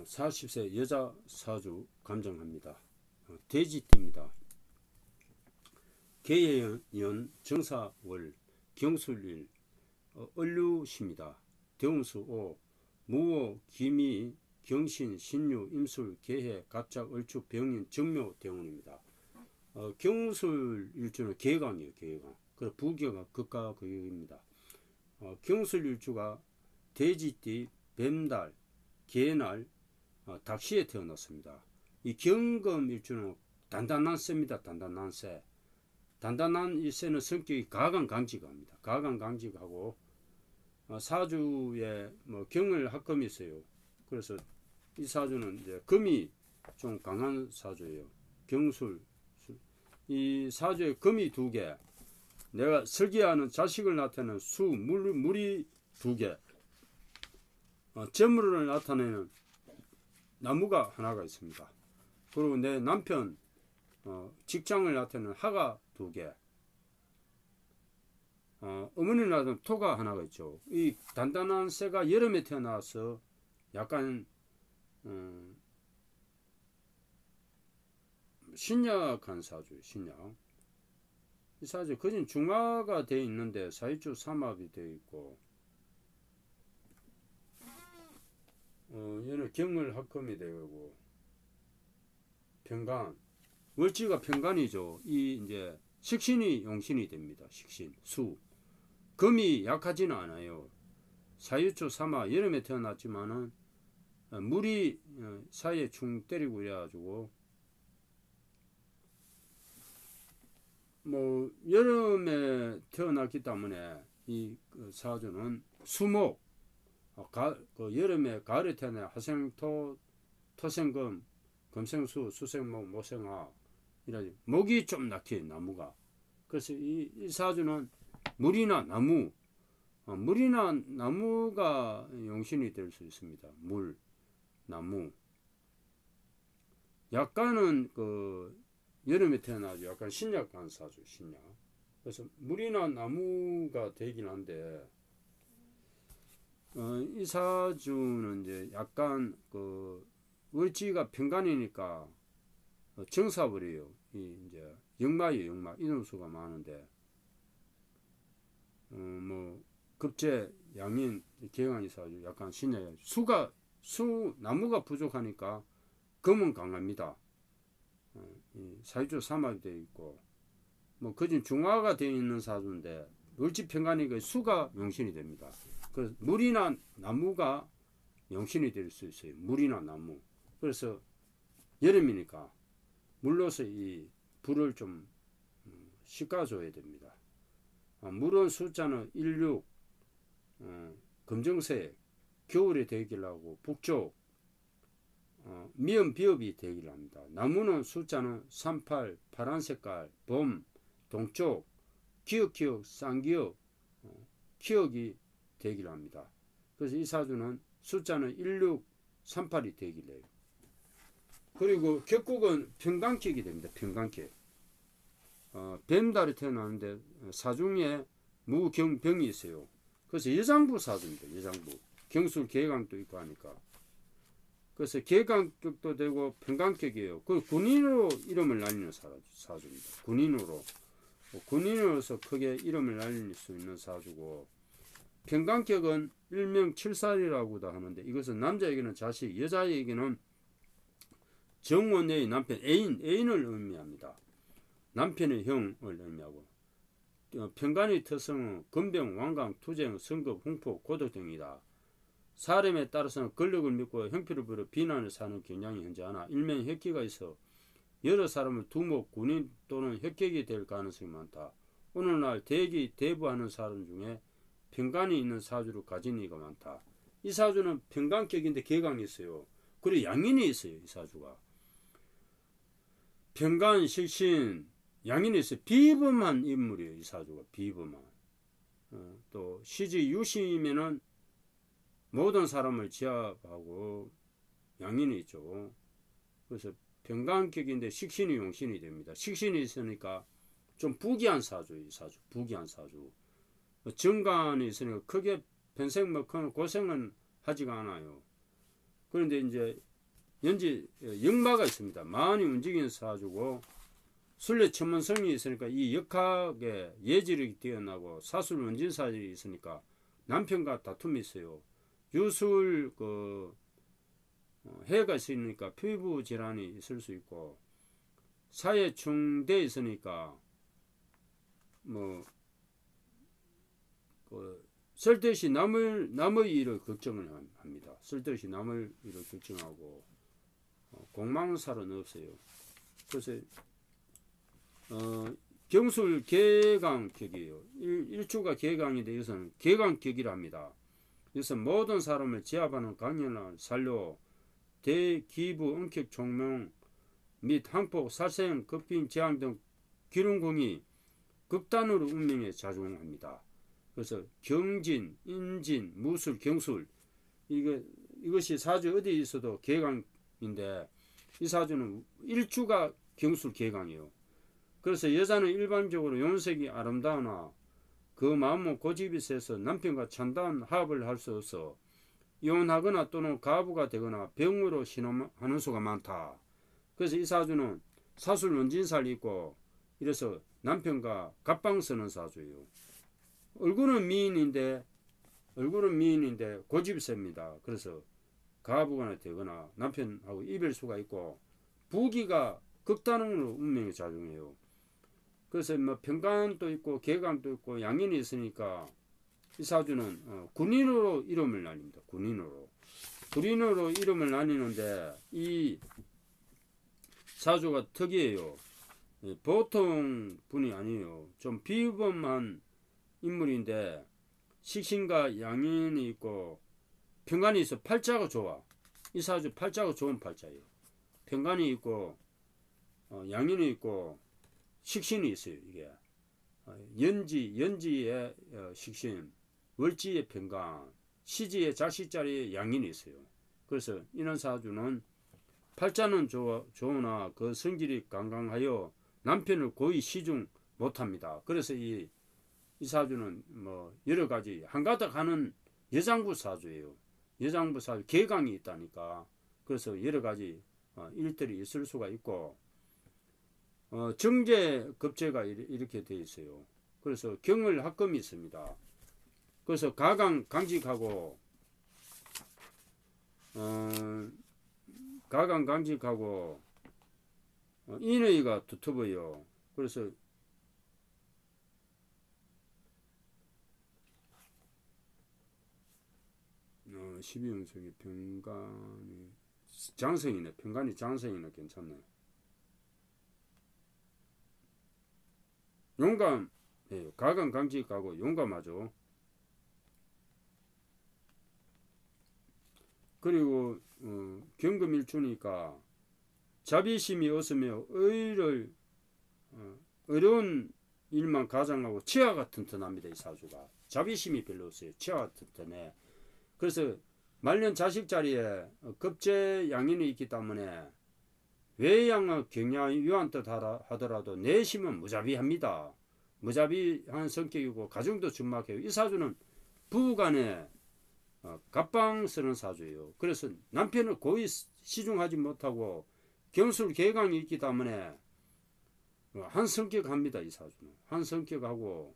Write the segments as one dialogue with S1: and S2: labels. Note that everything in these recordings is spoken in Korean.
S1: 40세 여자 사주 감정합니다. 돼지띠입니다. 개해연 정사월 경술일 을류시입니다. 대운수 5 무호 기미 경신 신유 임술 개해 갑작 을축 병인 정묘 대운입니다. 경술 일주는 개강이에요. 개강. 그래서 부교가 극과 극입니다. 경술 일주가 돼지띠 뱀달 개날 닭시에 태어났습니다. 이 경금 일주는 단단한 쇠입니다. 단단한 쇠. 단단한 이 쇠는 성격이 가강강직합니다. 가강강직하고 사주에 경을 합금이 있어요. 그래서 이 사주는 이제 금이 좀 강한 사주예요. 경술. 이 사주에 금이 2개, 내가 설계하는 자식을 나타내는 수, 물이 2개, 재물을 나타내는 나무가 하나가 있습니다. 그리고 내 남편 직장을 나타내는 하가 2개, 어머니를 나타내는 토가 하나가 있죠. 이 단단한 쇠가 여름에 태어나서 약간 신약한 사주, 신약. 이 사주 거진 중화가 되어 있는데 사유주 삼합이 되어 있고, 얘는 경을 합금이 되고, 편간, 월지가 편간이죠. 이 이제 식신이 용신이 됩니다. 식신, 수. 금이 약하지는 않아요. 사유주 삼합, 여름에 태어났지만은 물이 사이에 충 때리고 이래가지고 여름에 태어났기 때문에 이 사주는 수목, 여름에 가을에 태어나 화생토, 토생금, 금생수, 수생목, 모생화, 이런 목이 좀 약해요. 나무가. 그래서 이 사주는 물이나 나무, 물이나 나무가 용신이 될 수 있습니다. 물, 나무. 약간은 여름에 태어나죠. 약간 신약한 사주, 신약. 그래서 물이나 나무가 되긴 한데, 이 사주는 이제 약간 월지가 편간이니까 정사월이에요. 이제 역마예요, 역마. 인원수가 많은데, 급제, 양인, 개강이 사주, 약간 신약. 나무가 부족하니까 금은 강합니다. 사유주 삼합이 되어 있고, 거진 중화가 되어 있는 사주인데, 월지편간이니까 수가 용신이 됩니다. 그래서 물이나 나무가 용신이 될 수 있어요. 물이나 나무. 그래서 여름이니까 물로서 이 불을 좀 씻어줘야 됩니다. 물은 숫자는 16, 검정색, 겨울에 되기를 하고, 북쪽, 미음 비읍이 되기를 합니다. 나무는 숫자는 38, 파란 색깔, 봄, 동쪽, 기역, 쌍기역, 기역이 되기를 합니다. 그래서 이 사주는 숫자는 16, 38이 되기를 해요. 그리고 격국은 평강격이 됩니다. 평강격. 뱀달이 태어나는데 사중에 무경병이 있어요. 그래서 여장부 사주입니다. 여장부. 경술 개강도 있고 하니까. 그래서 개강격도 되고 평강격이에요. 그 군인으로 이름을 날리는 사주입니다. 군인으로서 크게 이름을 날릴 수 있는 사주고, 평강격은 일명 칠살이라고도 하는데, 이것은 남자에게는 자식, 여자에게는 정원의 남편, 애인을 의미합니다. 남편의 형을 의미하고, 평간의 특성은 건병, 완강, 투쟁, 성급, 홍포, 고독 등이다. 사람에 따라서는 권력을 믿고 형편을 빌어 비난을 사는 경향이 현저하나, 일면 획기가 있어 여러 사람을 두목, 군인 또는 획격이 될 가능성이 많다. 오늘날 대부하는 사람 중에 평간이 있는 사주를 가진 이가 많다. 이 사주는 평간격인데 개강이 있어요. 그리고 양인이 있어요. 이 사주가 평간, 식신, 양인이 있어요. 비범한 인물이에요. 이 사주가 비범한. 또 시지 유시면은 모든 사람을 지압하고 양인이 있죠. 그래서 평간격인데 식신이 용신이 됩니다. 식신이 있으니까 좀 부귀한 사주예요. 이 사주 부귀한 사주. 정관이 있으니까 크게 평생 큰 고생은 하지가 않아요. 그런데 이제 연지 역마가 있습니다. 많이 움직이는 사주고 순례 천문성이 있으니까 이 역학에 예지력이 뛰어나고 사술 원진사들이 있으니까 남편과 다툼이 있어요. 유술 해가 있으니까 피부 질환이 있을 수 있고 사회충돼 있으니까 쓸데없이 남의 일을 걱정을 합니다. 쓸데없이 남의 일을 걱정하고 공망살은 없어요. 그래서 경술 개강격이에요. 일주가 개강인데 이것은 개강격이라 합니다. 이것은 모든 사람을 제압하는 강렬한 산료, 대기부, 엄격 총명 및 항폭, 살생, 급빈, 재앙 등 기운공이 극단으로 운명에 작용합니다. 그래서 경진, 인진, 무술, 경술 이것이 사주 어디에 있어도 개강인데 이 사주는 일주가 경술 개강이에요. 그래서 여자는 일반적으로 용색이 아름다우나 그 마음은 고집이 세서 남편과 찬다한 합을 할 수 없어 이혼하거나 또는 가부가 되거나 병으로 신음하는 수가 많다. 그래서 이 사주는 사술 원진살이 있고 이래서 남편과 갑방 쓰는 사주예요. 얼굴은 미인인데 고집이 셉니다. 그래서 가부가 되거나 남편하고 이별수가 있고 부기가 극단으로 운명에 작용해요. 그래서 평간도 있고 개강도 있고 양인이 있으니까 이 사주는 군인으로 이름을 나뉩니다. 군인으로 이름을 나뉘는데 이 사주가 특이해요. 보통 분이 아니에요. 좀 비범한 인물인데 식신과 양인이 있고 평간이 있어. 팔자가 좋아. 이 사주 팔자가 좋은 팔자예요. 평간이 있고 양인이 있고 식신이 있어요. 이게 연지의 식신, 월지의 평간, 시지의 자식자리에 양인이 있어요. 그래서 이런 사주는 팔자는 좋으나 그 성질이 강강하여 남편을 거의 시중 못합니다. 그래서 이 사주는 여러 가지 한가득 하는 여장부 사주예요. 여장부 사주 개강이 있다니까. 그래서 여러 가지 일들이 있을 수가 있고 정제 급제가 이렇게 되어 있어요. 그래서 경을 합금이 있습니다. 그래서 가강 강직하고 인의가 두터워요. 그래서 12운석이 평간이 장성이네. 평간이 장성이네. 괜찮네. 용감, 가강 강직하고 용감하죠. 그리고 경금일주니까 자비심이 없으며 어려운 일만 가장하고 치아가 튼튼합니다. 이 사주가 자비심이 별로 없어요. 치아가 튼튼해. 그래서 말년 자식 자리에 급제 양인이 있기 때문에 외양의 경향이 유한 듯 하더라도 내심은 무자비합니다. 무자비한 성격이고 가정도 준막해요. 이 사주는 부부간에 갑방 쓰는 사주예요. 그래서 남편을 거의 시중하지 못하고 경술 개강이 있기 때문에 한 성격합니다. 이 사주는 한 성격하고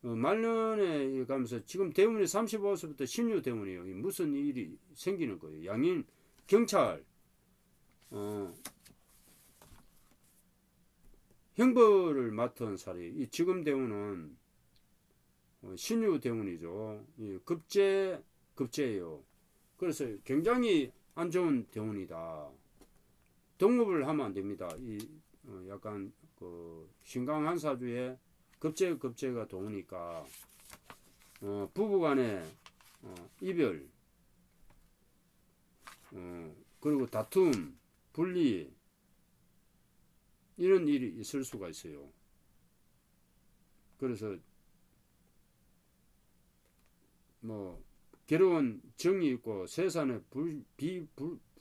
S1: 말년에 가면서 지금 대운이 35세부터 신유 대운이에요. 무슨 일이 생기는 거예요. 양인 경찰 형벌을 맡은 사례. 이 지금 대운은 신유 대운이죠. 급제예요. 그래서 굉장히 안 좋은 대운이다. 동업을 하면 안 됩니다. 약간 신강한 사주에 급제가 도우니까 부부간에 이별, 그리고 다툼, 분리 이런 일이 있을 수가 있어요. 그래서 괴로운 정이 있고 세상에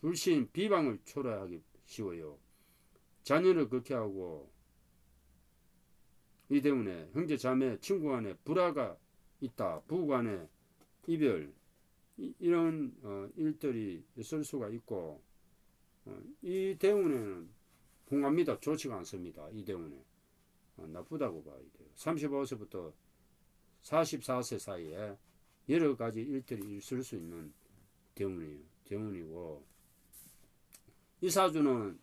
S1: 불신 비방을 초래하기 쉬워요. 자녀를 극해하고 이 때문에 형제 자매 친구 간에 불화가 있다. 부부 간에 이별 이런 일들이 있을 수가 있고 이 대운에는 궁합니다. 좋지가 않습니다. 이 대운에 나쁘다고 봐야 돼요. 35세부터 44세 사이에 여러 가지 일들이 있을 수 있는 대운이고, 이 사주는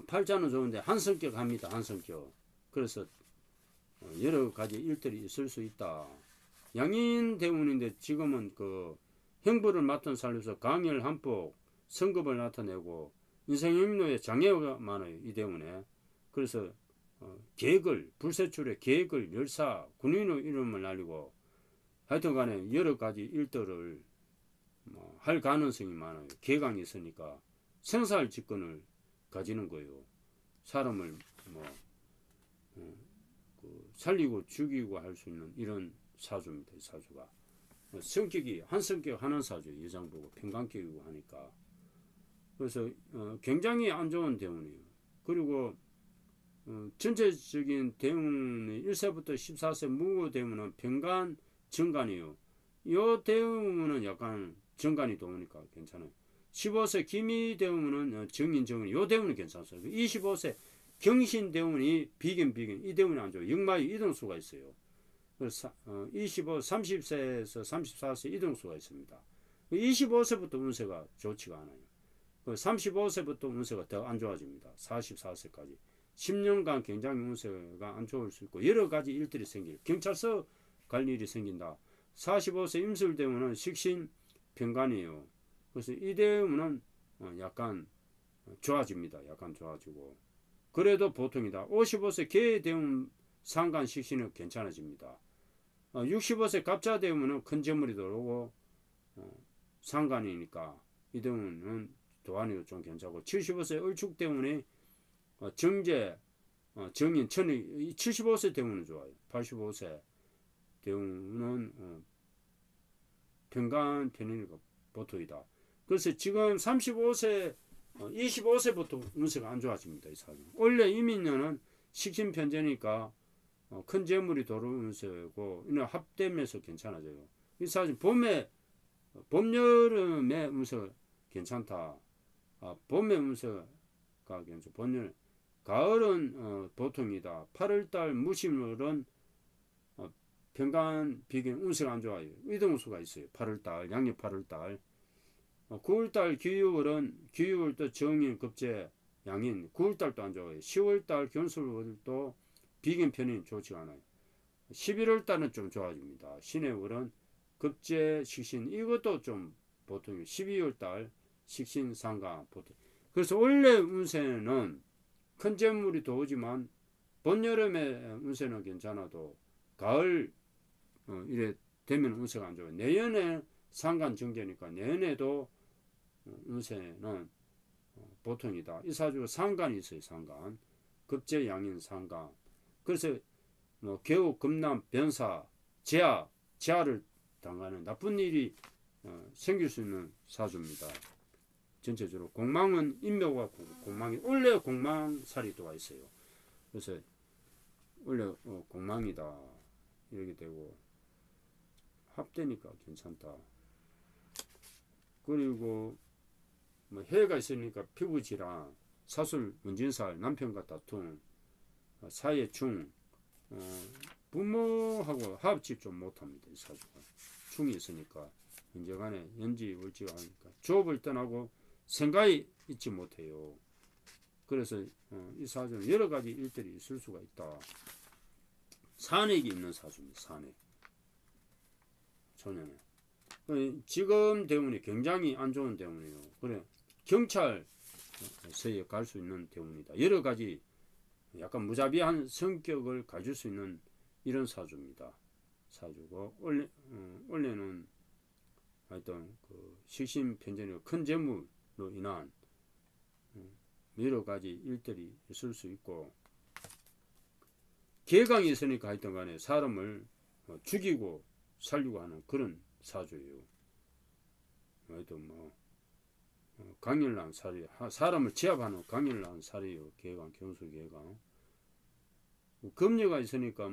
S1: 팔자는 좋은데 한성격 합니다. 한성격. 그래서 여러 가지 일들이 있을 수 있다. 양인 대운인데 지금은 그 형부를 맡은 살면서 강열 한폭 성급을 나타내고 인생행로에 장애가 많아요. 이 대운에. 그래서 계획을 불세출의 계획을 열사 군인의 이름을 날리고 하여튼 간에 여러 가지 일들을 할 가능성이 많아요. 계강이 있으니까 생사할 직권을 가지는 거예요. 사람을 살리고 죽이고 할 수 있는 이런 사주입니다. 이 사주가 성격이 한성격 하는 사주, 여장보고 평강격이고 하니까. 그래서 굉장히 안 좋은 대운이에요. 그리고 전체적인 대운이 1세부터 14세 무고 대운은 평간 정간이에요. 이 대운은 약간 정간이 도우니까 괜찮아요. 15세 기미 대운은 정인 정인, 이 대운은 괜찮아요. 25세 경신 대운이 비견 이 대운이 안 좋아요. 역마의 이동수가 있어요. 그래서 30세에서 34세 이동수가 있습니다. 25세부터 운세가 좋지가 않아요. 35세부터 운세가 더 안 좋아집니다. 44세까지 10년간 굉장히 운세가 안 좋을 수 있고 여러 가지 일들이 생길, 경찰서 갈 일이 생긴다. 45세 임술대운은 식신 병간이에요. 그래서 이 대운은 약간 좋아집니다. 약간 좋아지고, 그래도 보통이다. 55세 계대운 상간 식신은 괜찮아집니다. 65세 갑자 대운은 큰 재물이 들어오고 상간이니까 이 대운은 도안이도 좀 괜찮고, 75세 을축 대운이 정제 정인 천이 75세 대운은 좋아요. 85세 대운은 평간 편이니까 보통이다. 그래서 지금 35세 25세부터 운세가 안 좋아집니다. 이 사주. 원래 이민년은 식신편제니까 큰 재물이 들어오는 운세고 이는 합되면서 괜찮아져요. 이 사주 봄에 봄 여름에 운세가 괜찮다. 봄에 운세가 괜찮죠. 봄 가을은 보통이다. 8월달 무심월은 평간 비견 운세가 안 좋아요. 이동수가 있어요. 8월달 양력 8월달 9월달 기유월도 정인 급제 양인 9월달도 안 좋아요. 10월달 견술월도 비견 편이 좋지 않아요. 11월달은 좀 좋아집니다. 신해월은 급제 식신 이것도 좀 보통이에요. 12월달 식신 상가 보통. 그래서 원래 운세는 큰 재물이 들어오지만 봄 여름에 운세는 괜찮아도 가을 이래 되면 운세가 안 좋아요. 내년에 상간 정제니까 내년에도 운세는 보통이다. 이 사주가 상간이 있어요. 상간 급제 양인 상간. 그래서 개우 금남 변사 재하를 당하는 나쁜 일이 생길 수 있는 사주입니다. 전체적으로 공망은 인묘가 공망이 원래 공망살이 들어와 있어요. 그래서 원래 공망이다 이렇게 되고 합되니까 괜찮다. 그리고 해가 있으니까 피부질환, 사술, 문진살, 남편과 다툼, 사회 충, 부모하고 합집 좀 못합니다. 이 사주가 충이 있으니까 현재간에 연지 월지가 하니까 조업을 떠나고 생각이 있지 못해요. 그래서 이 사주는 여러 가지 일들이 있을 수가 있다. 산액이 있는 사주입니다. 산액 초년에 지금 대운이 굉장히 안 좋은 대운이에요. 그래 경찰서에 갈 수 있는 대운이다. 여러 가지 약간 무자비한 성격을 가질 수 있는 이런 사주입니다. 사주고 원래는 하여튼 그 식신 편전이고 큰 재물로 인한 여러 가지 일들이 있을 수 있고 계강이 있으니까 하여튼 간에 사람을 죽이고 살리고 하는 그런 사주예요. 하여튼 강렬한 살이 사람을 제압하는 강렬한 살이요. 계강 경술 계강 금녀가 있으니까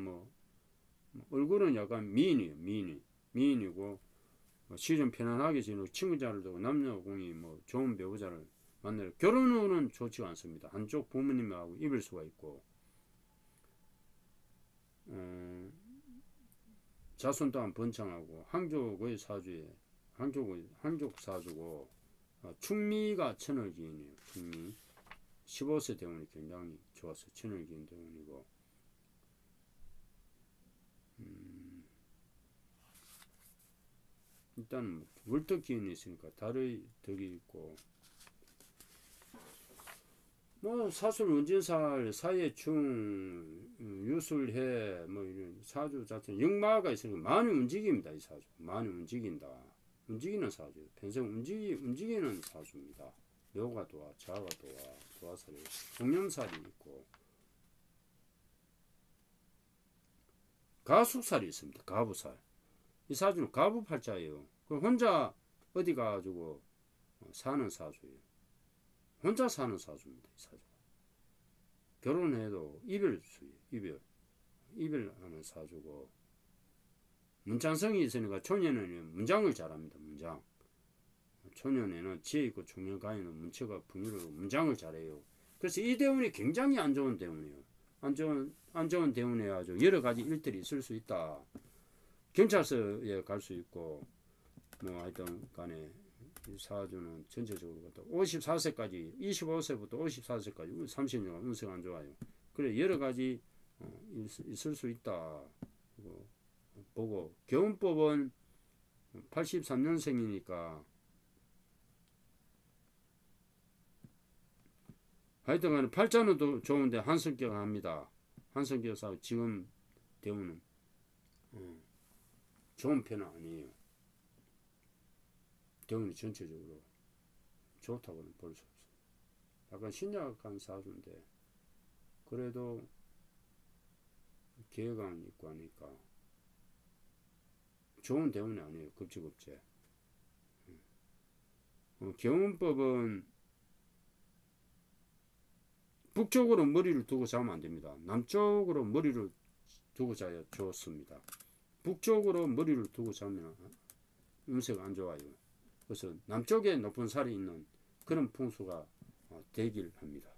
S1: 얼굴은 약간 미인이고 시좀 편안하게 지내고 친구 잘 두고 남녀공이 좋은 배우자를 반대로 결혼 후는 좋지가 않습니다. 한쪽 부모님하고 이별 수가 있고 자손 또한 번창하고 한족의 사주에 한족 사주고 충미가 천을기인이에요. 충미 15세 대운이 굉장히 좋아서 천을기인 대운이고 일단 월덕기인이 있으니까 달의 덕이 있고 뭐 사술 운진살 사예충 유술해 뭐 이런 사주 자체는 역마가 있으니까 많이 움직입니다. 이 사주 많이 움직인다. 움직이는 사주 평생 움직이는 사주입니다. 묘가 도와 자가 도화살이 동명살이 있고 가숙살이 있습니다. 가부살 이 사주는 가부팔자예요. 혼자 어디 가가지고 사는 사주예요. 혼자 사는 사주입니다. 이 사주가 결혼해도 이별수예요. 이별하는 사주고 문장성이 있으니까 초년에는 문장을 잘합니다. 문장 초년에는 지혜 있고 총명가에는 문체가 풍요로워 문장을 잘해요. 그래서 이 대운이 굉장히 안 좋은 대운이에요. 안 좋은 대운에 아주 여러 가지 일들이 있을 수 있다. 경찰서에 갈 수 있고 뭐 하여튼 간에 이 사주는 전체적으로 54세까지 25세부터 54세까지 30년간 운세가 안 좋아요. 그래 여러 가지 있을 수 있다. 보고 경운법은 83년생이니까 하여튼간에 팔자는 좋은데 한성격 합니다. 한성격 사주 지금 대운은 좋은 편은 아니에요. 대운이 전체적으로 좋다고는 볼 수 없어요. 약간 신약한 사주인데 그래도 기회가 있고 하니까 좋은 대운이 아니에요. 급지급제. 경운법은 북쪽으로 머리를 두고 자면 안 됩니다. 남쪽으로 머리를 두고 자야 좋습니다. 북쪽으로 머리를 두고 자면 운세가 안 좋아요. 그래서 남쪽에 높은 살이 있는 그런 풍수가 되길 합니다.